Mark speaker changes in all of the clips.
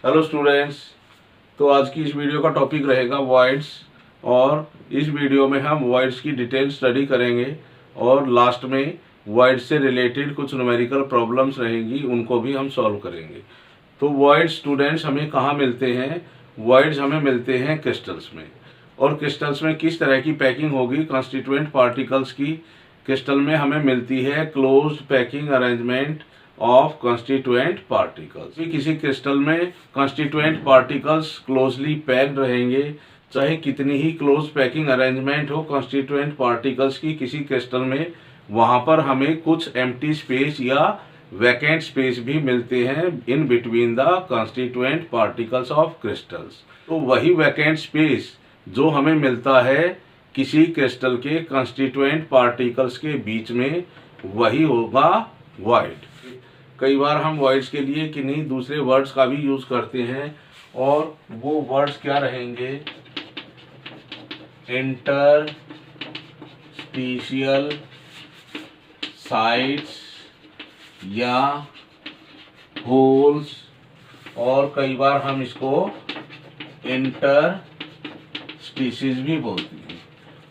Speaker 1: Hello students. तो आज की इस वीडियो का टॉपिक रहेगा वॉइड्स, और इस वीडियो में हम वॉइड्स की डिटेल स्टडी करेंगे और लास्ट में वॉइड्स से रिलेटेड कुछ न्यूमेरिकल प्रॉब्लम्स रहेंगी, उनको भी हम सॉल्व करेंगे। तो वॉइड्स स्टूडेंट्स हमें कहाँ मिलते हैं? वॉइड्स हमें मिलते हैं क्रिस्टल्स में। और क्रिस्टल्स में किस तरह की पैकिंग होगी कॉन्स्टिट्यूएंट पार्टिकल्स की? क्रिस्टल में हमें मिलती है closed packing arrangement of constituent particles. किसी क्रिस्टल में कॉन्स्टिट्यूएंट पार्टिकल्स क्लोजली पैक्ड रहेंगे, चाहे कितनी ही क्लोज पैकिंग अरेंजमेंट हो कॉन्स्टिट्यूएंट पार्टिकल्स की किसी क्रिस्टल में, वहां पर हमें कुछ एम्प्टी स्पेस या वैकेंट स्पेस भी मिलते हैं in between the constituent particles of crystals. तो वही वैकेंट स्पेस जो हमें मिलता है किसी क्रिस्टल के कॉन्स्टिट्यूएंट पार्टिकल्स के बीच में, वही होगा वॉइड। कई बार हम वॉइड्स के लिए किन्हीं दूसरे वर्ड्स का भी यूज करते हैं, और वो वर्ड्स क्या रहेंगे? इंटरस्टिशियल साइट्स या होल्स, और कई बार हम इसको इंटरस्टिशियस भी बोलते हैं।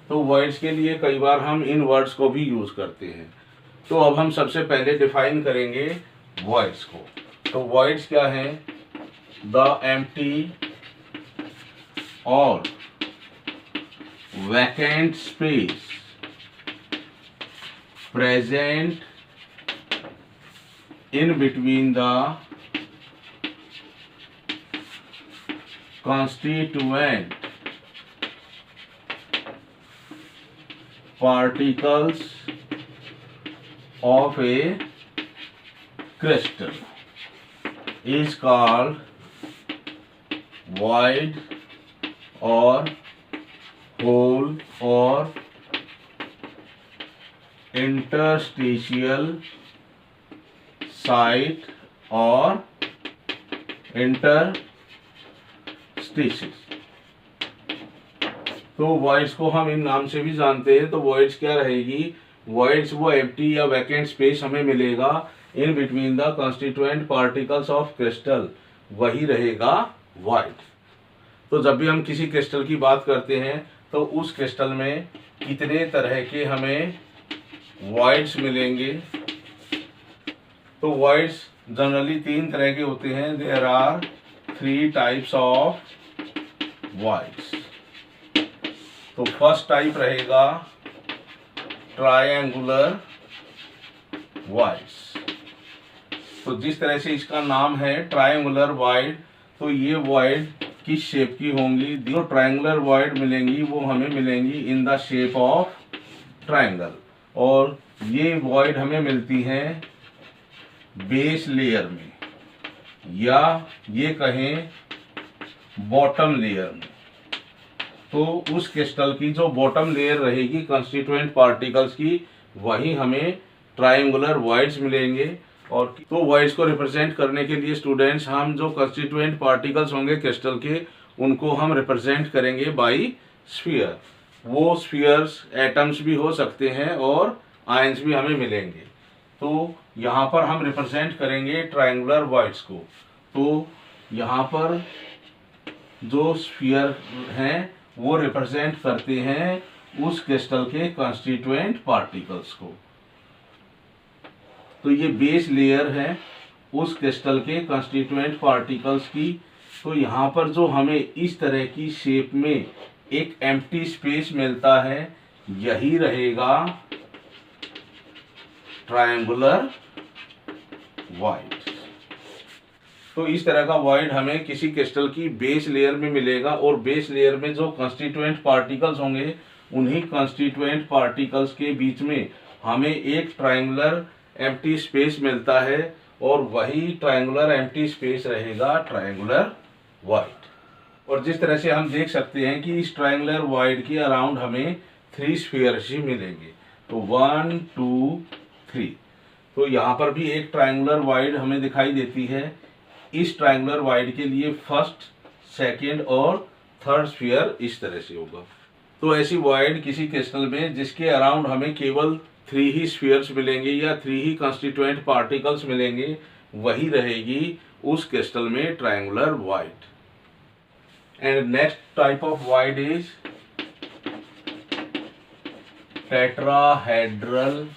Speaker 1: तो वॉइड्स के लिए कई बार हम इन वर्ड्स को भी यूज करते हैं। तो अब हम सबसे पहले डिफाइन करेंगे वॉइड्स को। तो वॉइड्स क्या है? द एम्प्टी और vacant space present in between the constituent particles of a crystal is called void or hole or interstitial site or interstices। तो वॉइड्स को हम इन नाम से भी जानते हैं। तो वॉइड्स क्या रहेगी? वॉइड्स वो एम्प्टी या वैकेंट स्पेस हमें मिलेगा in between the constituent particles of crystal, वही रहेगा वॉइड। तो जब भी हम किसी क्रिस्टल की बात करते हैं तो उस क्रिस्टल में कितने तरह के हमें वॉइड्स मिलेंगे? तो वॉइड्स जनरली 3 तरह के होते हैं। There are 3 types of voids. तो फर्स्ट टाइप रहेगा ट्रायंगुलर वॉइड्स। तो जिस तरह से इसका नाम है ट्रायंगुलर वॉइड, तो ये वॉइड किस शेप की होंगी? जो ट्रायंगुलर वॉइड मिलेंगी वो हमें मिलेंगी in the shape of triangle, और ये वॉइड हमें मिलती हैं बेस लेयर में, या ये कहें बॉटम लेयर में। तो उस क्रिस्टल की जो बॉटम लेयर रहेगी कॉन्स्टिट्यूएंट पार्टिकल्स की, वही हमें ट्रायंगुलर वॉइड्स मिलेंगे। और तो वॉइड्स को रिप्रेजेंट करने के लिए स्टूडेंट्स हम जो कॉन्स्टिट्यूएंट पार्टिकल्स होंगे क्रिस्टल के, उनको हम रिप्रेजेंट करेंगे बाई स्फीयर। वो स्फीयर्स एटम्स भी हो सकते हैं और आयंस भी हमें मिलेंगे। तो यहाँ पर हम रिप्रेजेंट करेंगे ट्रायंगुलर वॉइड्स को। तो यहाँ पर जो स्फीयर हैं वो रिप्रेजेंट करते हैं उस क्रिस्टल के कॉन्स्टिट्यूएंट पार्टिकल्स को। तो ये बेस लेयर है उस क्रिस्टल के कॉन्स्टिट्यूएंट पार्टिकल्स की। तो यहाँ पर जो हमें इस तरह की शेप में एक एम्प्टी स्पेस मिलता है, यही रहेगा ट्रायंगुलर वॉइड। तो इस तरह का वॉइड हमें किसी क्रिस्टल की बेस लेयर में मिलेगा, और बेस लेयर में जो कॉन्स्टिट्यूएंट पार्टिकल्स होंगे, उन्हीं कॉन्स्टिट्यूएंट पार्टिकल्स के बीच में हमें एक ट्रायंगुलर एम्प्टी स्पेस मिलता है, और वही ट्रायंगुलर एम्प्टी स्पेस रहेगा ट्रायंगुलर वॉइड। और जिस तरह से हम देख सकते हैं कि इस ट्रायंगुलर वॉइड के अराउंड हमें 3 स्फीयर्स ही मिलेंगे। तो 1 2 3। तो यहाँ पर भी एक ट्रायंगुलर वॉइड हमें दिखाई देती है। इस ट्रायंगुलर वॉइड के लिए फर्स्ट, सेकेंड और थर्ड स्फीयर इस तरह से होगा। तो ऐसी वॉइड किसी क्रिस्टल में जिसके अराउंड हमें केवल 3 ही स्फीयर्स मिलेंगे या 3 ही कॉन्स्टिट्यूएंट पार्टिकल्स मिलेंगे, वही रहेगी उस क्रिस्टल में triangular void. And next type of void is tetrahedral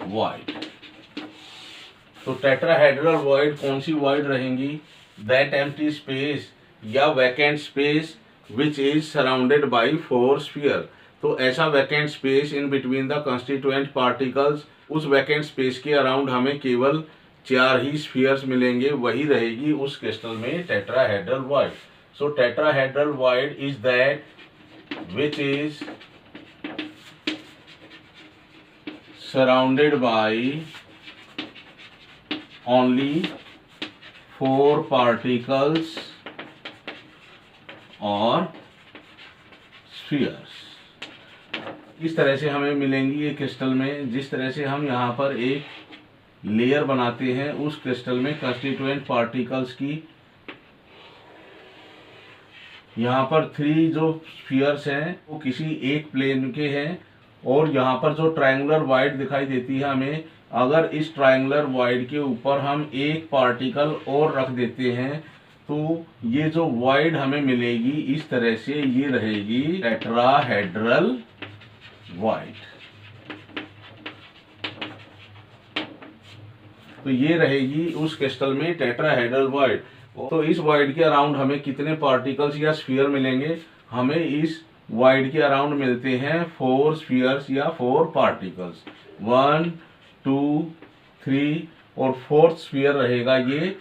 Speaker 1: void. तो टेट्राहेड्रल वॉइड कौन सी वॉइड रहेंगी? दैट एम्प्टी स्पेस या vacant space which is surrounded by 4 sphere. तो ऐसा vacant space in between the constituent particles, उस vacant space के around हमें केवल 4 ही स्फीयर्स मिलेंगे, वही रहेगी उस क्रिस्टल में tetrahedral void. So tetrahedral void is that which is surrounded by only 4 particles or spheres। इस तरह से हमें मिलेंगी ये क्रिस्टल में। जिस तरह से हम यहाँ पर एक लेयर बनाते हैं उस क्रिस्टल में कंस्टिट्यूएंट पार्टिकल्स की, यहाँ पर 3 जो स्फीयर्स हैं वो किसी एक प्लेन के हैं, और यहाँ पर जो ट्रायंगुलर वॉइड दिखाई देती है हमें, अगर इस ट्रायंगुलर वॉइड के ऊपर हम एक पार्टिकल और रख देते हैं तो ये जो वॉइड हमें मिलेगी इस तरह से ये रहेगी टेट्राहेड्रल वॉइड। तो ये रहेगी उस क्रिस्टल में टेट्राहेड्रल वॉइड। तो इस वॉइड के अराउंड हमें कितने पार्टिकल्स या स्फीयर मिलेंगे? हमें इस वॉइड के अराउंड मिलते हैं 4 स्फीयर्स या 4 पार्टिकल्स। 1 2 3 और 4th स्फीयर रहेगा ये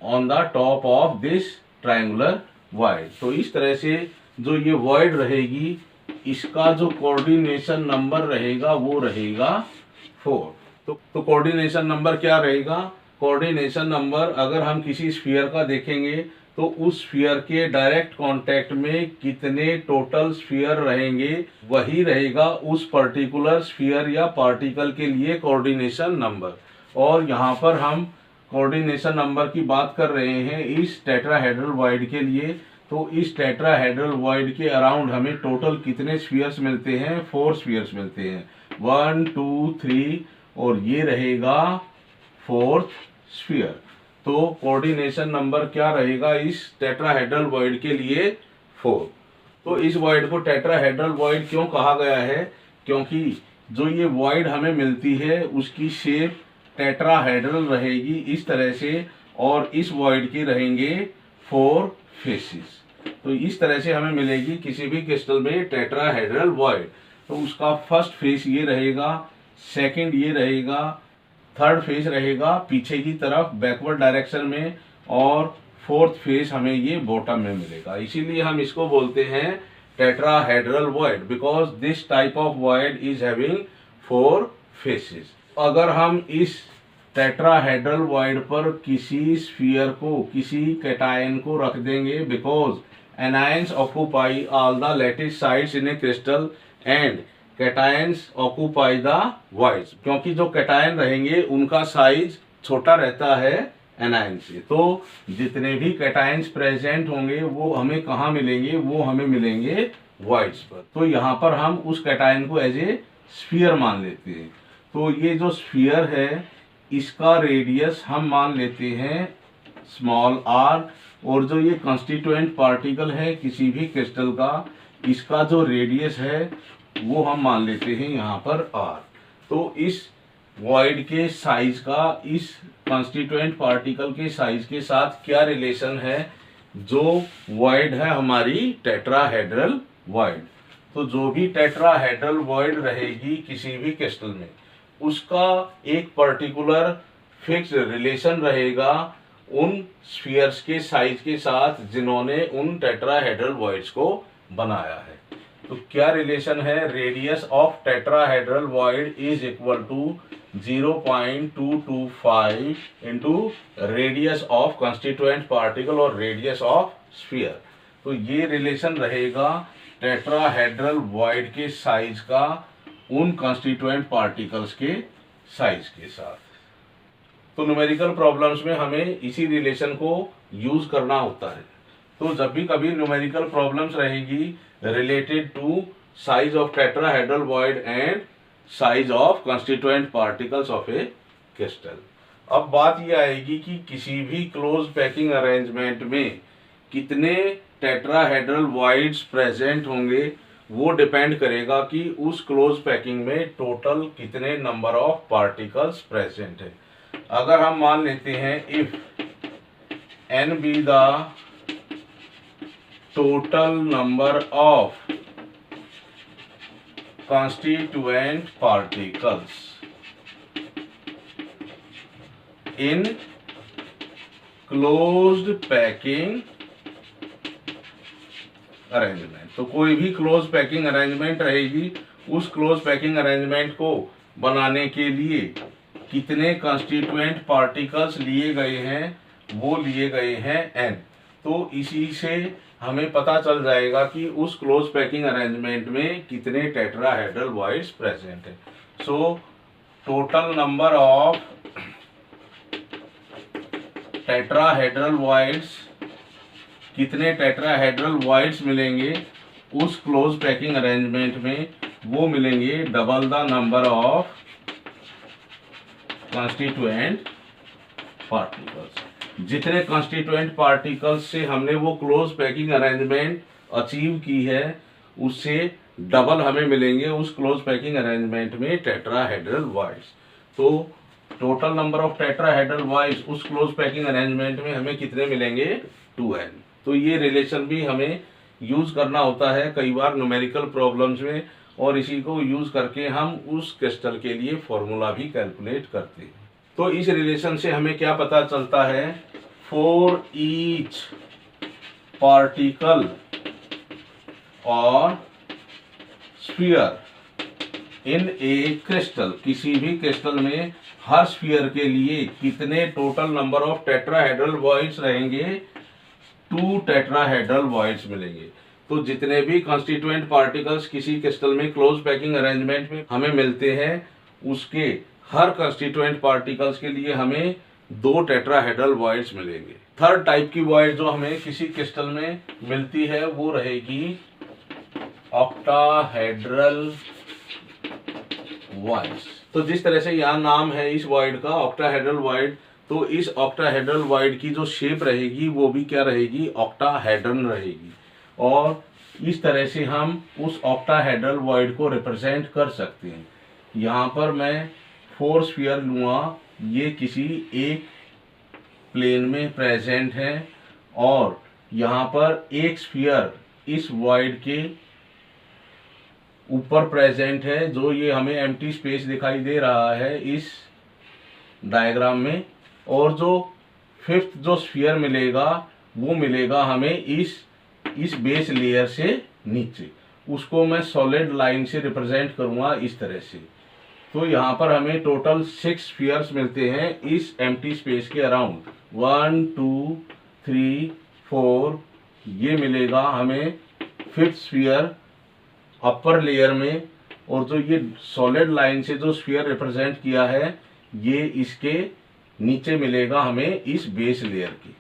Speaker 1: on the top of this triangular void. तो इस तरह से जो ये वॉइड रहेगी इसका जो कोऑर्डिनेशन नंबर रहेगा वो रहेगा 4। तो कोऑर्डिनेशन नंबर क्या रहेगा? कोऑर्डिनेशन नंबर अगर हम किसी स्फीयर का देखेंगे तो उस स्फीयर के डायरेक्ट कांटेक्ट में कितने टोटल स्फीयर रहेंगे वही रहेगा उस पर्टिकुलर स्फीयर या पार्टिकल के लिए कोऑर्डिनेशन नंबर। और यहाँ पर हम कोऑर्डिनेशन नंबर की बात कर रहे हैं इस टेट्राहेड्रल वॉइड के लिए। तो इस टेट्राहेड्रल वॉइड के अराउंड हमें टोटल कितने स्फीयर्स मिलते हैं? 4 स्फीयर्स मिलते हैं। 1 2 3 और ये रहेगा 4th स्फीयर। तो कोऑर्डिनेशन नंबर क्या रहेगा इस टेट्राहेड्रल वॉइड के लिए? 4। तो इस वॉइड को टेट्राहेड्रल वॉइड क्यों कहा गया है? क्योंकि जो ये वॉइड हमें मिलती है उसकी शेप टेट्राहेड्रल रहेगी इस तरह से, और इस वॉइड के रहेंगे 4 फेसेस। तो इस तरह से हमें मिलेगी किसी भी क्रिस्टल में टेट्राहेड्रल वॉइड। तो उसका फर्स्ट फेस ये रहेगा, सेकंड ये रहेगा, थर्ड फेस रहेगा पीछे की तरफ बैकवर्ड डायरेक्शन में, और 4th फेस हमें ये बॉटम में मिलेगा। इसीलिए हम इसको बोलते हैं tetrahedral void, because this type of void is having 4 faces. अगर हम इस टेट्राहेड्रल वॉइड पर किसी स्फीयर को, किसी कैटायन को रख देंगे, because anions occupy all the lattice sides in A crystal and cations occupy the voids. क्योंकि जो कैटायन रहेंगे उनका साइज छोटा रहता है एनायन से, तो जितने भी कैटायंस प्रेजेंट होंगे वो हमें कहाँ मिलेंगे? वो हमें मिलेंगे वॉइड्स पर। तो यहाँ पर हम उस कैटायन को एज ए स्फीयर मान लेते हैं। तो ये जो स्फीयर है इसका रेडियस हम मान लेते हैं स्मॉल r, और जो ये कंस्टिट्यूएंट पार्टिकल है किसी भी क्रिस्टल का, इसका जो रेडियस है वो हम मान लेते हैं यहाँ पर r। तो इस वॉइड के साइज का इस कंस्टिट्यूएंट पार्टिकल के साइज के साथ क्या रिलेशन है? जो वॉइड है हमारी टेट्राहेड्रल वॉइड, तो जो भी टेट्राहेड्रल वॉइड रहेगी किसी भी क्रिस्टल में उसका एक पर्टिकुलर फिक्स रिलेशन रहेगा उन स्फीयर्स के साइज के साथ जिन्होंने उन टेट्राहेड्रल वॉइड्स को बनाया है। तो क्या रिलेशन है? Radius of tetrahedral void is equal to 0.225 into radius of constituent particle और रेडियस ऑफ स्फीयर। तो ये रिलेशन रहेगा टेट्राहेड्रल वॉइड के साइज का उन कंस्टिट्यूएंट पार्टिकल्स के साइज के साथ। तो न्यूमेरिकल प्रॉब्लम्स में हमें इसी रिलेशन को यूज करना होता है। तो जब भी कभी न्यूमेरिकल प्रॉब्लम्स रहेगी related to size of tetrahedral void and size of constituent particles of a crystal, अब बात ये आएगी कि किसी भी क्लोज पैकिंग अरेंजमेंट में कितने टेट्राहेड्रल वॉइड्स प्रेजेंट होंगे, वो डिपेंड करेगा कि उस क्लोज पैकिंग में टोटल कितने नंबर ऑफ पार्टिकल्स प्रेजेंट है। अगर हम मान लेते हैं if n be the total number of constituent particles in closed packing arrangement, तो कोई भी क्लोज पैकिंग अरेंजमेंट रहेगी, उस क्लोज पैकिंग अरेंजमेंट को बनाने के लिए कितने कंस्टिट्यूएंट पार्टिकल्स लिए गए हैं, वो लिए गए हैं n। तो इसी से हमें पता चल जाएगा कि उस क्लोज पैकिंग अरेंजमेंट में कितने टेट्राहेड्रल वॉइड्स प्रेजेंट है। So total number of tetrahedral voids, कितने टेट्राहेड्रल वॉइड्स मिलेंगे उस क्लोज पैकिंग अरेंजमेंट में, वो मिलेंगे double the number of constituent particles. जितने कंस्टिट्यूएंट पार्टिकल्स से हमने वो क्लोज पैकिंग अरेंजमेंट अचीव की है, उससे डबल हमें मिलेंगे उस क्लोज पैकिंग अरेंजमेंट में टेट्राहेड्रल वॉइड्स। तो total number of tetrahedral voids उस क्लोज पैकिंग अरेंजमेंट में हमें कितने मिलेंगे, 2n। तो ये रिलेशन भी हमें यूज करना होता है कई बार न्यूमेरिकल प्रॉब्लम्स में, और इसी को यूज करके हम उस क्रिस्टल के लिए फॉर्मूला भी कैलकुलेट करते हैं। तो इस रिलेशन से हमें क्या पता चलता है, फॉर ईच पार्टिकल और स्फीयर इन ए क्रिस्टल, किसी भी क्रिस्टल में हर स्फीयर के लिए कितने total number of tetrahedral voids रहेंगे, 2 टेट्राहेड्रल वॉइड्स मिलेंगे। तो जितने भी कॉन्स्टिट्यूएंट पार्टिकल्स किसी क्रिस्टल में क्लोज पैकिंग अरेंजमेंट में हमें मिलते हैं, उसके हर कंस्टिट्यूएंट पार्टिकल्स के लिए हमें 2 टेट्राहेड्रल वॉइड्स मिलेंगे। थर्ड टाइप की वॉइड जो हमें किसी क्रिस्टल में मिलती है वो रहेगी ऑक्टाहेड्रल वॉइड्स। तो जिस तरह से यहाँ नाम है इस वॉइड का ऑक्टाहेड्रल वॉइड, तो इस ऑक्टाहेड्रल वॉइड की जो शेप रहेगी वो भी क्या रहेगी, ऑक्टाहेड्रन रहेगी। और इस तरह से हम उस ऑक्टाहेड्रल वॉइड को रिप्रेजेंट कर सकते हैं। यहाँ पर मैं 4 स्फीयर लूँगा, ये किसी एक प्लेन में प्रेजेंट है, और यहाँ पर एक स्फीयर इस वॉइड के ऊपर प्रेजेंट है, जो ये हमें एम्प्टी स्पेस दिखाई दे रहा है इस डायग्राम में। और जो 5th जो स्फीयर मिलेगा वो मिलेगा हमें इस बेस लेयर से नीचे, उसको मैं सॉलिड लाइन से रिप्रेजेंट करूँगा इस तरह से। तो यहाँ पर हमें टोटल 6 स्फीयर्स मिलते हैं इस एम्प्टी स्पेस के अराउंड, 1 2 3 4, ये मिलेगा हमें 5th स्फीयर अपर लेयर में। और जो ये सॉलिड लाइन से जो स्फीयर रिप्रेजेंट किया है, ये इसके नीचे मिलेगा हमें इस बेस लेयर की,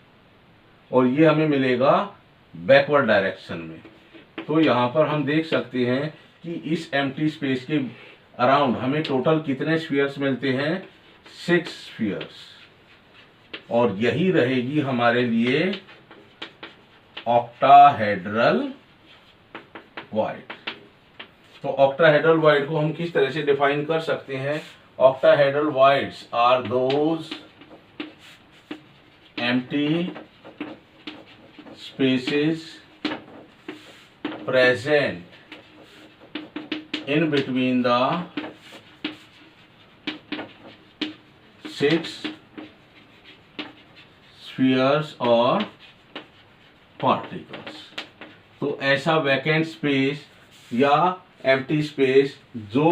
Speaker 1: और ये हमें मिलेगा बैकवर्ड डायरेक्शन में। तो यहाँ पर हम देख सकते हैं कि इस एम्प्टी स्पेस के अराउंड हमें टोटल कितने स्फीयर्स मिलते हैं, 6 स्फीयर्स। और यही रहेगी हमारे लिए ऑक्टाहेड्रल वॉइड। तो ऑक्टाहेड्रल वॉइड को हम किस तरह से डिफाइन कर सकते हैं, octahedral voids are those empty spaces present in between the 6 spheres or particles। तो ऐसा वैकेंट स्पेस या एम्प्टी स्पेस जो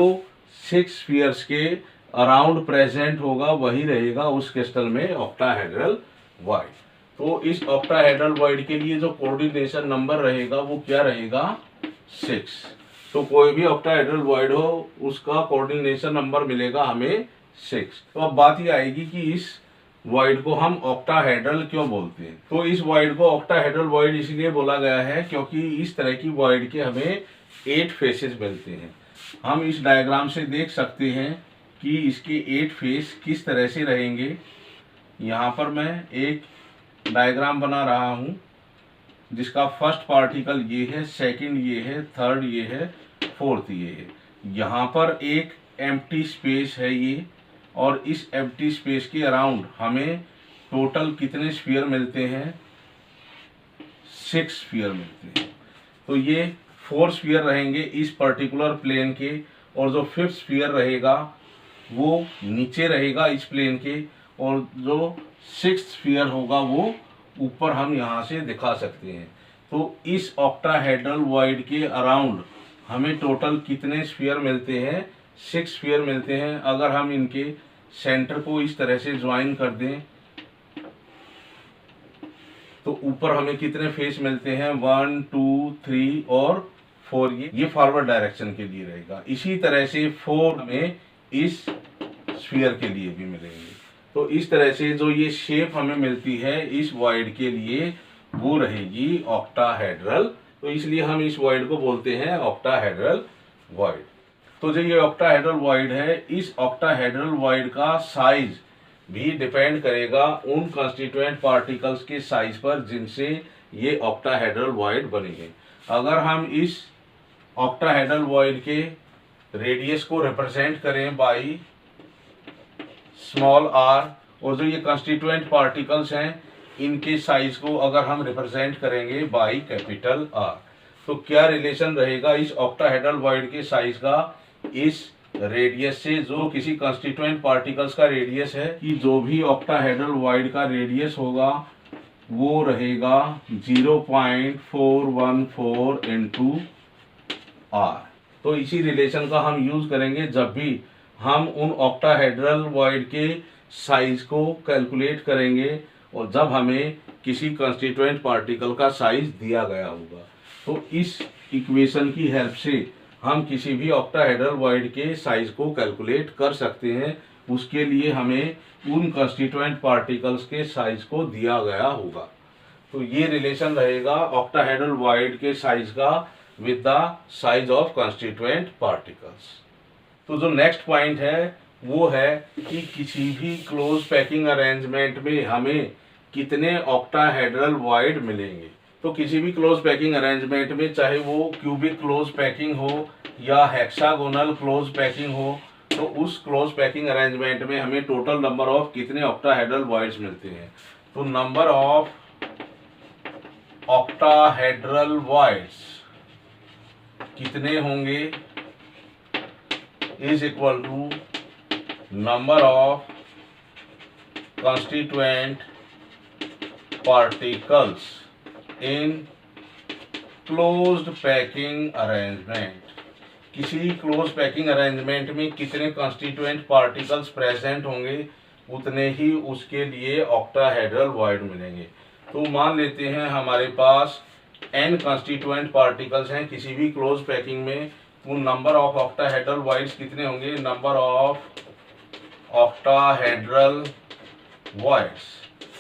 Speaker 1: 6 स्फीयर्स के अराउंड प्रेजेंट होगा, वही रहेगा उस क्रिस्टल में ऑक्टाहेड्रल वॉइड। तो इस ऑक्टाहेड्रल वॉइड के लिए जो कोऑर्डिनेशन नंबर रहेगा वो क्या रहेगा, 6। तो कोई भी ऑक्टाहेड्रल वॉइड हो उसका कोऑर्डिनेशन नंबर मिलेगा हमें 6। तो अब बात ये आएगी कि इस वॉइड को हम ऑक्टाहेड्रल क्यों बोलते हैं। तो इस वॉइड को ऑक्टाहेड्रल वॉइड इसलिए बोला गया है क्योंकि इस तरह की वॉइड के हमें 8 फेसेस मिलते हैं। हम इस डायग्राम से देख सकते हैं कि इसके 8 फेस किस तरह से रहेंगे। यहाँ पर मैं एक डायग्राम बना रहा हूँ जिसका फर्स्ट पार्टिकल ये है, सेकंड ये है, थर्ड ये है, फोर्थ ये है। यहाँ पर एक एम्प्टी स्पेस है ये, और इस एम्प्टी स्पेस के अराउंड हमें टोटल कितने स्फीयर मिलते हैं? 6 स्फीयर मिलते हैं। तो ये 4 स्फीयर रहेंगे इस पर्टिकुलर प्लेन के, और जो 5th स्फीयर रहेगा वो नीचे रहेगा इस प्लेन के, और जो 6th स्फीयर होगा वो ऊपर हम यहाँ से दिखा सकते हैं। तो इस ऑक्टाहेड्रल वॉइड के अराउंड हमें टोटल कितने स्फीयर मिलते हैं? 6 स्फीयर मिलते हैं। अगर हम इनके सेंटर को इस तरह से ज्वाइन कर दें तो ऊपर हमें कितने फेस मिलते हैं? 1 2 3 और 4। ये फॉरवर्ड डायरेक्शन के लिए रहेगा। इसी तरह से 4 हमें इस स्फीयर के लिए भी मिलेंगे। तो इस तरह से जो ये शेप हमें मिलती है इस वॉइड के लिए वो रहेगी ऑक्टाहेड्रल। तो इसलिए हम इस वॉइड को बोलते हैं ऑक्टाहेड्रल वॉइड। तो जो ये ऑक्टाहेड्रल वॉइड है, इस ऑक्टाहेड्रल वॉइड का साइज भी डिपेंड करेगा उन कंस्टिट्यूएंट पार्टिकल्स के साइज पर जिनसे ये ऑक्टाहेड्रल वॉइड बनेंगे। अगर हम इस ऑक्टाहेड्रल वॉइड के रेडियस को रिप्रेजेंट करें बाई स्मॉल r, और जो ये कंस्टिट्यूएंट पार्टिकल्स हैं इनके साइज को अगर हम रिप्रेजेंट करेंगे बाई कैपिटल R, तो क्या रिलेशन रहेगा इस ऑक्टाहेड्रल वॉइड के साइज का इस रेडियस से? जो किसी कंस्टिट्यूएंट पार्टिकल्स का रेडियस है, कि जो भी ऑक्टाहेड्रल वॉइड का रेडियस होगा वो रहेगा 0.414 इंटू R। तो इसी रिलेशन का हम यूज करेंगे जब भी हम उन ऑक्टाहेड्रल वॉइड के साइज को कैलकुलेट करेंगे और जब हमें किसी कंस्टिट्यूएंट पार्टिकल का साइज दिया गया होगा। तो इस इक्वेशन की हेल्प से हम किसी भी ऑक्टाहेड्रल वॉइड के साइज को कैलकुलेट कर सकते हैं। उसके लिए हमें उन कंस्टिट्यूएंट पार्टिकल्स के साइज को दिया गया होगा। तो ये रिलेशन रहेगा ऑक्टाहेड्रल वॉइड के साइज का with the size of constituent particles. तो जो नेक्स्ट पॉइंट है वो है कि किसी भी क्लोज पैकिंग अरेंजमेंट में हमें कितने ऑक्टाहेड्रल वॉइड मिलेंगे। तो किसी भी क्लोज पैकिंग अरेंजमेंट में, चाहे वो क्यूबिक क्लोज पैकिंग हो या हेक्सागोनल क्लोज पैकिंग हो, तो उस क्लोज पैकिंग अरेंजमेंट में हमें टोटल नंबर ऑफ कितने ऑक्टाहेड्रल वॉइड्स मिलते हैं? तो नंबर ऑफ ऑक्टाहेड्रल वॉइड्स कितने होंगे is equal to number of constituent particles in closed packing arrangement। किसी क्लोज पैकिंग अरेंजमेंट में कितने कंस्टिट्यूएंट पार्टिकल्स प्रेजेंट होंगे उतने ही उसके लिए ऑक्टाहेड्रल वॉइड मिलेंगे। तो मान लेते हैं हमारे पास n कंस्टिट्यूएंट पार्टिकल्स हैं किसी भी क्लोज पैकिंग में, वो नंबर ऑफ ऑक्टाहेड्रल वॉइड्स कितने होंगे? नंबर ऑफ ऑक्टाहेड्रल वॉइड्स,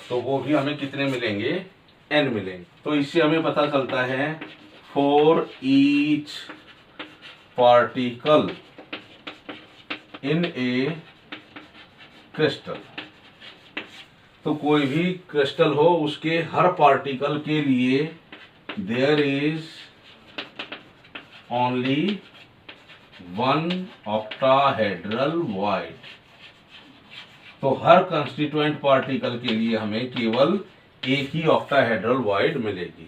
Speaker 1: तो वो भी हमें कितने मिलेंगे? n मिलेंगे। तो इससे हमें पता चलता है for each particle in A crystal, तो कोई भी क्रिस्टल हो उसके हर पार्टिकल के लिए there is only one octahedral void. तो हर कंस्टिट्यूएंट पार्टिकल के लिए हमें केवल एक ही ऑक्टाहेड्रल वॉइड मिलेगी।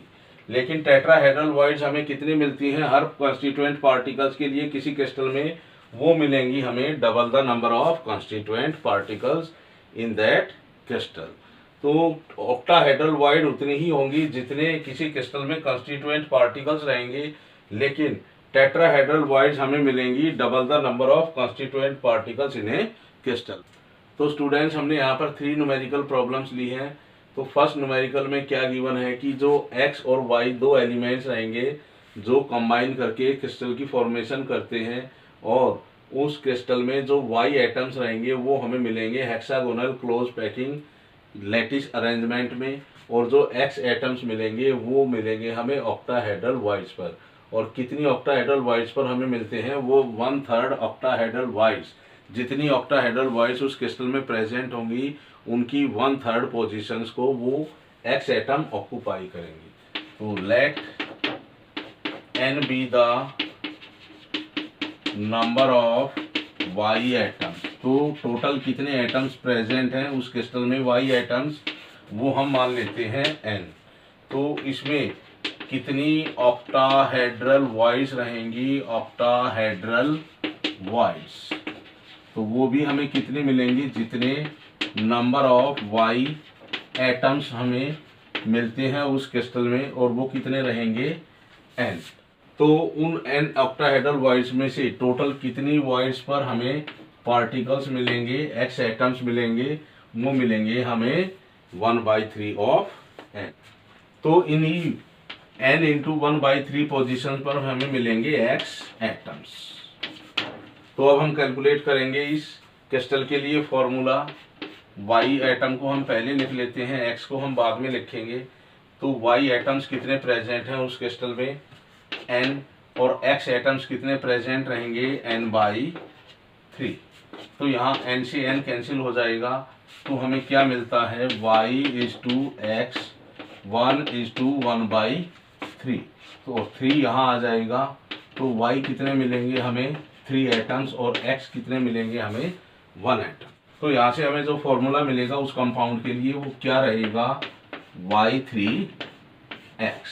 Speaker 1: लेकिन टेट्राहेड्रल वॉइड्स हमें कितनी मिलती हैं हर कंस्टिट्यूएंट पार्टिकल्स के लिए किसी क्रिस्टल में? वो मिलेंगी हमें double the number of constituent particles in that crystal. तो ऑक्टाहेड्रल वॉइड उतनी ही होंगी जितने किसी क्रिस्टल में कंस्टिट्यूएंट पार्टिकल्स रहेंगे, लेकिन टेट्राहेड्रल वॉइड्स हमें मिलेंगी double the number of constituent particles in A crystal. तो स्टूडेंट्स, हमने यहाँ पर 3 न्यूमेरिकल प्रॉब्लम्स ली हैं। तो फर्स्ट न्यूमेरिकल में क्या गिवन है कि जो x और y दो एलिमेंट्स रहेंगे जो कंबाइन करके क्रिस्टल की फॉर्मेशन करते हैं, और उस क्रिस्टल में जो y एटम्स रहेंगे वो हमें मिलेंगे hexagonal close packing lattice arrangement में, और जो x एटम्स मिलेंगे वो मिलेंगे हमें ऑक्टाहेड्रल वॉइड्स पर। और कितनी ऑक्टाहेड्रल वॉइड्स पर हमें मिलते हैं? वो 1/3 ऑक्टाहेड्रल वॉइड्स, जितनी ऑक्टाहेड्रल वॉइड्स उस क्रिस्टल में प्रेजेंट होंगी उनकी 1/3 पोजीशंस को वो एक्स एटम ऑक्यूपाई करेंगी। तो let n be the number of y atoms. तो टोटल कितने एटम्स प्रेजेंट हैं उस क्रिस्टल में y एटम्स, वो हम मान लेते हैं n। तो इसमें कितनी ऑक्टाहेड्रल वॉइड्स रहेंगी, ऑक्टाहेड्रल वॉइड्स, तो वो भी हमें कितने मिलेंगी, जितने नंबर ऑफ y एटम्स हमें मिलते हैं उस क्रिस्टल में, और वो कितने रहेंगे n। तो उन n ऑक्टाहेड्रल वॉइड्स में से टोटल कितनी वॉइड्स पर हमें पार्टिकल्स मिलेंगे, x एटम्स मिलेंगे, वो मिलेंगे हमें 1/3 ऑफ n। तो इन्हीं n इंटू 1/3 पोजिशन पर हमें मिलेंगे x एटम्स। तो अब हम कैलकुलेट करेंगे इस क्रिस्टल के लिए फॉर्मूला। y एटम को हम पहले लिख लेते हैं, x को हम बाद में लिखेंगे। तो y एटम्स कितने प्रेजेंट हैं उस क्रिस्टल में, n, और x एटम्स कितने प्रेजेंट रहेंगे, n/3। तो यहाँ n से n कैंसिल हो जाएगा, तो हमें क्या मिलता है, y/x 1/1/3। तो 3 यहाँ आ जाएगा, तो y कितने मिलेंगे हमें, 3 एटम्स, और x कितने मिलेंगे हमें, 1 एटम। तो यहाँ से हमें जो फॉर्मूला मिलेगा उस कंपाउंड के लिए वो क्या रहेगा, y3x।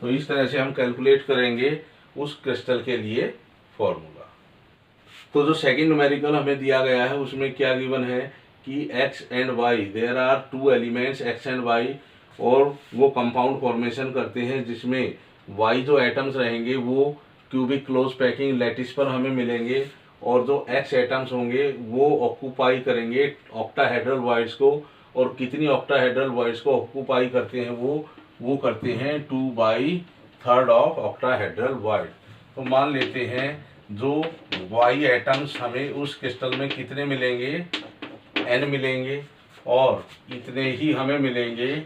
Speaker 1: तो इस तरह से हम कैलकुलेट करेंगे उस क्रिस्टल के लिए फॉर्मूला। तो जो सेकंड न्यूमेरिकल हमें दिया गया है उसमें क्या गिवन है कि x and y, there are 2 elements x and y, और वो कंपाउंड फॉर्मेशन करते हैं जिसमें y जो एटम्स रहेंगे वो क्यूबिक क्लोज पैकिंग लैटिस पर हमें मिलेंगे, और जो x एटम्स होंगे वो ऑक्यूपाई करेंगे ऑक्टाहेड्रल वॉइड्स को, और कितनी ऑक्टाहेड्रल वॉइड्स को ऑक्यूपाई करते हैं वो करते हैं 2/3 ऑफ ऑक्टाहेड्रल वॉइड। तो मान लेते हैं जो y एटम्स हमें उस क्रिस्टल में कितने मिलेंगे, n मिलेंगे, और इतने ही हमें मिलेंगे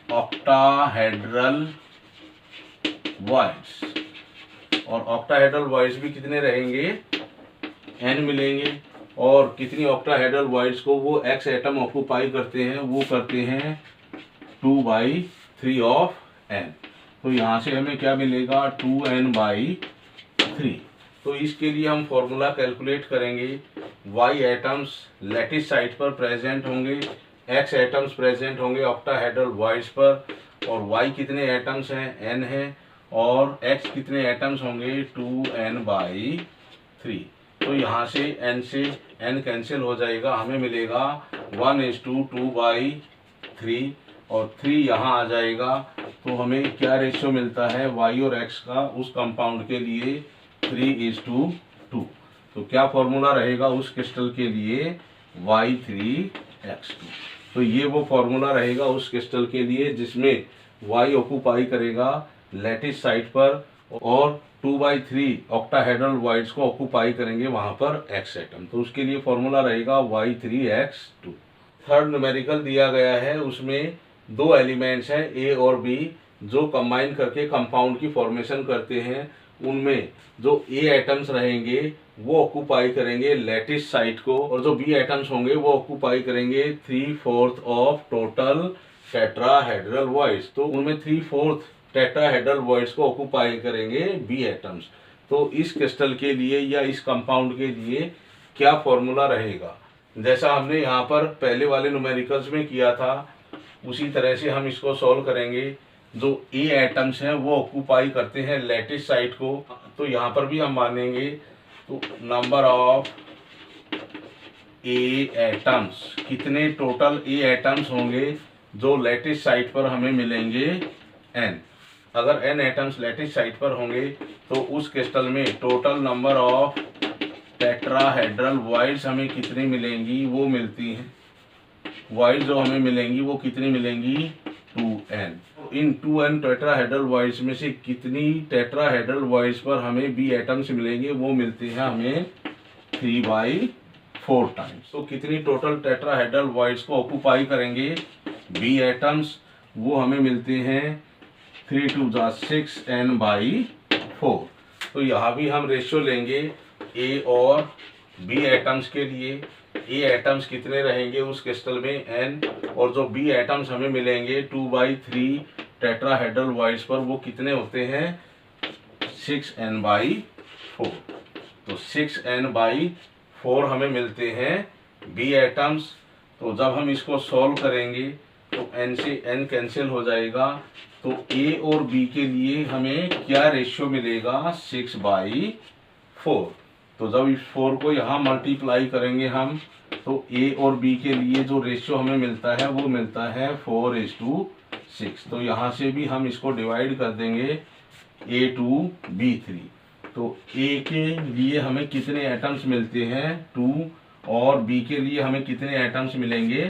Speaker 1: ऑक्टाहेड्रल वॉइड्स, और ऑक्टाहेड्रल वॉइड्स भी कितने रहेंगे, n मिलेंगे, और कितनी ऑक्टाहेड्रल वॉइड्स को वो x एटम ऑक्यूपाई करते हैं, वो करते हैं 2/3 ऑफ n। तो यहाँ से हमें क्या मिलेगा, 2n/3। तो इसके लिए हम फॉर्मूला कैलकुलेट करेंगे। y एटम्स लैटिस साइट पर प्रेजेंट होंगे, x एटम्स प्रेजेंट होंगे ऑक्टाहेड्रल वॉइड्स पर, और y कितने एटम्स हैं, n है, और x कितने एटम्स होंगे, 2n/3। तो यहाँ से n से n कैंसिल हो जाएगा, हमें मिलेगा 1:2/3, और 3 यहाँ आ जाएगा। तो हमें क्या रेशियो मिलता है y और x का उस कंपाउंड के लिए, 3:2। तो क्या फॉर्मूला रहेगा उस क्रिस्टल के लिए, y3x2। तो ये वो फॉर्मूला रहेगा उस क्रिस्टल के लिए जिसमें y ऑक्यूपाई करेगा लैटिस साइट पर, और 2/3 ऑक्टाहेड्रल वॉइड्स को ऑक्यूपाई करेंगे वहां पर x एटम। तो उसके लिए फॉर्मूला रहेगा y3x2। थर्ड न्यूमेरिकल दिया गया है, उसमें 2 एलिमेंट्स हैं a और b जो कंबाइन करके कंपाउंड की फॉर्मेशन करते हैं। उनमें जो a एटम्स रहेंगे वो ऑक्यूपाई करेंगे लैटिस साइट को, और जो b एटम्स होंगे वो ऑक्यूपाई करेंगे 3/4 ऑफ टोटल टेट्राहेड्रल वॉइड्स। तो उनमें 3/4 टेट्राहेड्रल वॉइड्स को ऑक्यूपाई करेंगे b एटम्स। तो इस क्रिस्टल के लिए या इस कंपाउंड के लिए क्या फॉर्मूला रहेगा, जैसा हमने यहाँ पर पहले वाले न्यूमेरिकल्स में किया था उसी तरह से हम इसको सॉल्व करेंगे। जो ए एटम्स हैं वो ऑक्यूपाई करते हैं लैटिस साइट को, तो यहाँ पर भी हम मानेंगे। तो नंबर ऑफ ए एटम्स, कितने टोटल ए एटम्स होंगे जो लैटिस साइट पर हमें मिलेंगे, n। अगर n एटम्स लैटिस साइट पर होंगे तो उस क्रिस्टल में total number of tetrahedral voids हमें कितनी मिलेंगी, वो मिलती हैं वॉइड्स जो हमें मिलेंगी वो कितनी मिलेंगी, 2n। इन 2n टेट्राहेड्रल वॉइड्स में से कितनी टेट्राहेड्रल वॉइड्स पर हमें b एटम्स मिलेंगे, वो मिलते हैं हमें 3/4 टाइम्स। तो कितनी टोटल टेट्राहेड्रल वॉइड्स को ऑक्यूपाई करेंगे b एटम्स, वो हमें मिलते हैं 3×2=6n/4। तो यहाँ भी हम रेशियो लेंगे a और बी एटम्स के लिए ए एटम्स कितने रहेंगे उस क्रिस्टल में n, और जो बी एटम्स हमें मिलेंगे 2/3 टेट्राहेड्रल वॉइड्स पर वो कितने होते हैं 6n/4। तो 6n/4 हमें मिलते हैं बी एटम्स। तो जब हम इसको सॉल्व करेंगे तो n से n कैंसिल हो जाएगा, तो a और b के लिए हमें क्या रेशियो मिलेगा 6/4। तो जब इस 4 को यहाँ मल्टीप्लाई करेंगे हम, तो a और b के लिए जो रेशियो हमें मिलता है वो मिलता है 4:6। तो यहाँ से भी हम इसको डिवाइड कर देंगे A2B3। तो A के लिए हमें कितने एटम्स मिलते हैं 2, और B के लिए हमें कितने एटम्स मिलेंगे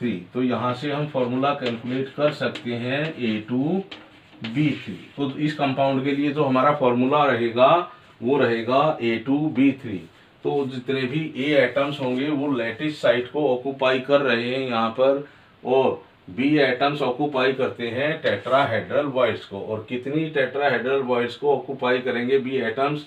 Speaker 1: 3। तो यहाँ से हम फॉर्मूला कैलकुलेट कर सकते हैं A2B3। तो इस कंपाउंड के लिए जो हमारा फॉर्मूला रहेगा वो रहेगा A2B3। तो जितने भी A एटम्स होंगे वो लैटिस साइट को ऑक्यूपाई कर रहे हैं यहाँ पर, और बी एटम्स ऑक्यूपाई करते हैं टेट्राहेड्रल वॉइड्स को। और कितनी टेट्राहेड्रल वॉइड्स को ऑक्यूपाई करेंगे B atoms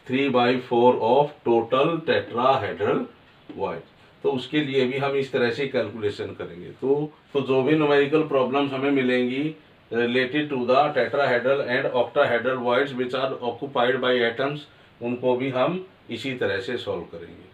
Speaker 1: 3/4 of total tetrahedral void. तो उसके लिए भी हम इस तरह से कैलकुलेशन करेंगे। तो जो भी न्यूमेरिकल प्रॉब्लम्स हमें मिलेंगी related to the tetrahedral and octahedral voids which are occupied by atoms, उनको भी हम इसी तरह से सॉल्व करेंगे।